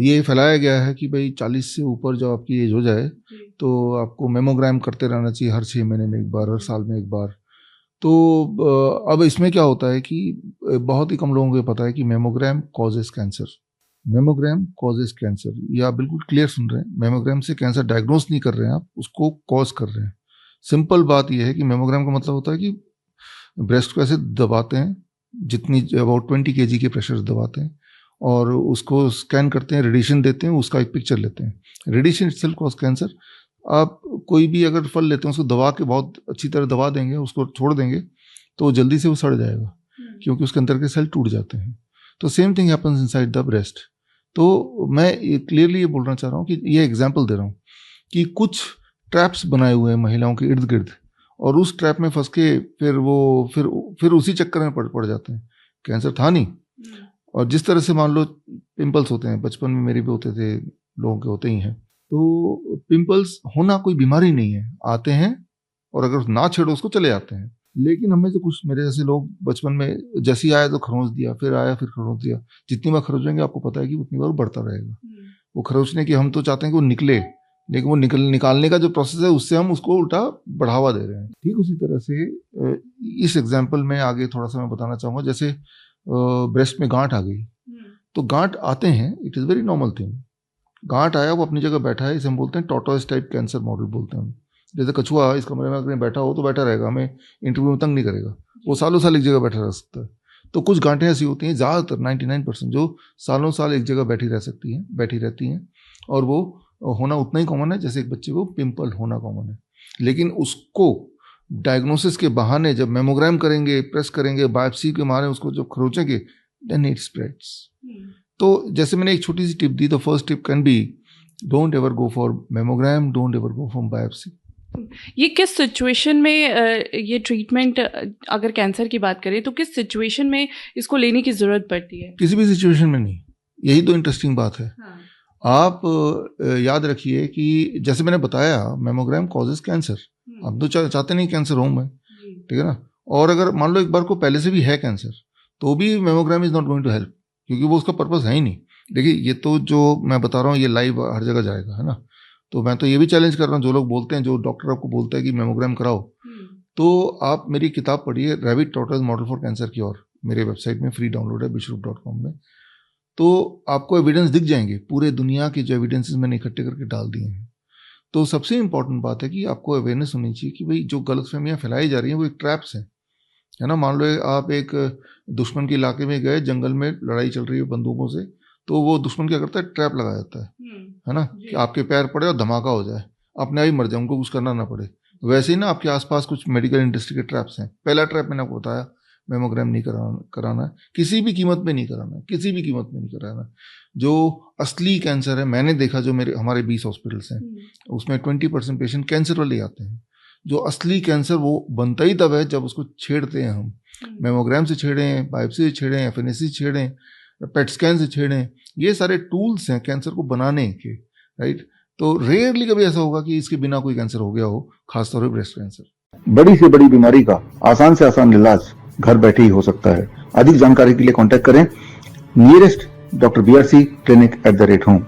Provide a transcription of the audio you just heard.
ये फैलाया गया है कि भाई 40 से ऊपर जब आपकी एज हो जाए तो आपको मेमोग्राम करते रहना चाहिए, हर 6 महीने में एक बार, हर साल में एक बार। तो अब इसमें क्या होता है कि बहुत ही कम लोगों को पता है कि mammogram causes cancer. Mammogram causes cancer, ये आप बिल्कुल क्लियर सुन रहे हैं, मेमोग्राम से कैंसर डायग्नोस नहीं कर रहे हैं आप, उसको कॉज कर रहे हैं। सिंपल बात यह है कि मेमोग्राम का मतलब होता है कि ब्रेस्ट को ऐसे दबाते हैं, जितनी अबाउट 20 kg के प्रेशर से दबाते हैं और उसको स्कैन करते हैं, रेडिएशन देते हैं, उसका एक पिक्चर लेते हैं। Radiation itself cause cancer. आप कोई भी अगर फल लेते हैं उसको दबा के बहुत अच्छी तरह दबा देंगे, उसको छोड़ देंगे तो जल्दी से वो सड़ जाएगा क्योंकि उसके अंदर के सेल टूट जाते हैं। तो same thing happens inside the breast. तो मैं क्लियरली ये बोलना चाह रहा हूँ कि ये एग्जाम्पल दे रहा हूँ कि कुछ ट्रैप्स बनाए हुए हैं महिलाओं के इर्द गिर्द और उस ट्रैप में फंस के फिर उसी चक्कर में पड़ जाते हैं। कैंसर था नहीं। और जिस तरह से मान लो पिंपल्स होते हैं, बचपन में मेरे भी होते थे, लोगों के होते ही हैं, तो पिंपल्स होना कोई बीमारी नहीं है, आते हैं और अगर ना छेड़ो उसको चले जाते हैं। लेकिन हमें तो कुछ मेरे जैसे लोग बचपन में जैसे ही आया तो खरोंच दिया, फिर आया फिर खरोंच दिया। जितनी बार खरोचेंगे आपको पता है कि उतनी बार बढ़ता रहेगा। वो खरोचने की हम तो चाहते हैं कि वो निकले, लेकिन वो निकालने का जो प्रोसेस है उससे हम उसको उल्टा बढ़ावा दे रहे हैं। ठीक उसी तरह से इस एग्जाम्पल में आगे थोड़ा सा मैं बताना चाहूँगा, जैसे ब्रेस्ट में गांठ आ गई तो गांठ आते हैं, it is very normal thing. गांठ आया, वो अपनी जगह बैठा है, इसे हम बोलते हैं टॉर्टोइस टाइप कैंसर मॉडल बोलते हैं हम। जैसे कछुआ इस कमरे में अगर बैठा हो तो बैठा रहेगा, हमें इंटरव्यू में तंग नहीं करेगा, वो सालों साल एक जगह बैठा रह सकता है। तो कुछ गांठें ऐसी होती हैं, ज़्यादातर 99% जो सालों साल एक जगह बैठी रहती हैं और वो होना उतना ही कॉमन है जैसे एक बच्चे को पिंपल होना कॉमन है। लेकिन उसको डायग्नोसिस के बहाने जब मेमोग्राम करेंगे, प्रेस करेंगे, बायोप्सी के मारे उसको जब खरोचेंगे, देन इट स्प्रेड्स। तो जैसे मैंने एक छोटी सी टिप दी, the first tip can be don't ever go for mammogram, don't ever go for biopsy. ये किस सिचुएशन में ये ट्रीटमेंट, अगर कैंसर की बात करें तो किस सिचुएशन में इसको लेने की ज़रूरत पड़ती है? किसी भी सिचुएशन में नहीं, यही तो इंटरेस्टिंग बात है। हाँ। आप याद रखिए कि जैसे मैंने बताया मेमोग्राम कॉजेस कैंसर। आप तो चाहते नहीं कैंसर हो मैं, ठीक है ना। और अगर मान लो एक बार को पहले से भी है कैंसर तो भी mammogram is not going to help, क्योंकि वो उसका पर्पस है ही नहीं। देखिए ये तो जो मैं बता रहा हूँ ये लाइव हर जगह जाएगा, है ना। तो मैं तो ये भी चैलेंज कर रहा हूँ, जो लोग बोलते हैं, जो डॉक्टर आपको बोलता है कि मेमोग्राम कराओ, तो आप मेरी किताब पढ़िए, rabbit tortoise model for cancer cure, मेरे वेबसाइट में फ्री डाउनलोड है bishrup.com में। तो आपको एविडेंस दिख जाएंगे, पूरे दुनिया के जो एविडेंसेस मैंने इकट्ठे करके डाल दिए हैं। तो सबसे इंपॉर्टेंट बात है कि आपको अवेयरनेस होनी चाहिए कि भाई जो गलतफहमियां फैलाई जा रही हैं वो एक ट्रैप्स हैं, है ना। मान लो आप एक दुश्मन के इलाके में गए, जंगल में लड़ाई चल रही है बंदूकों से, तो वो दुश्मन क्या करता है, ट्रैप लगा जाता है ना, कि आपके पैर पड़े और धमाका हो जाए, अपने आप ही मर जाए, उनको कुछ करना ना पड़े। वैसे ही ना आपके आसपास कुछ मेडिकल इंडस्ट्री के ट्रैप्स हैं। पहला ट्रैप मैंने आपको बताया, मेमोग्राम नहीं कराना है, किसी भी कीमत पे नहीं कराना है, किसी भी कीमत में नहीं कराना। जो असली कैंसर है, मैंने देखा जो हमारे 20 हॉस्पिटल्स हैं उसमें 20% पेशेंट कैंसर वाले आते हैं। जो असली कैंसर वो बनता ही तब है जब उसको छेड़ते हैं हम, मेमोग्राम से छेड़ें, बायोप्सी से छेड़ें, एफएनएसी से छेड़ें, पेट स्कैन से छेड़ें, ये सारे टूल्स हैं कैंसर को बनाने के, राइट। तो रेयरली कभी ऐसा होगा कि इसके बिना कोई कैंसर हो गया हो, खासतौर पर ब्रेस्ट कैंसर। बड़ी से बड़ी बीमारी का आसान से आसान इलाज घर बैठे ही हो सकता है। अधिक जानकारी के लिए कांटेक्ट करें नियरेस्ट डॉक्टर BRC clinic@home।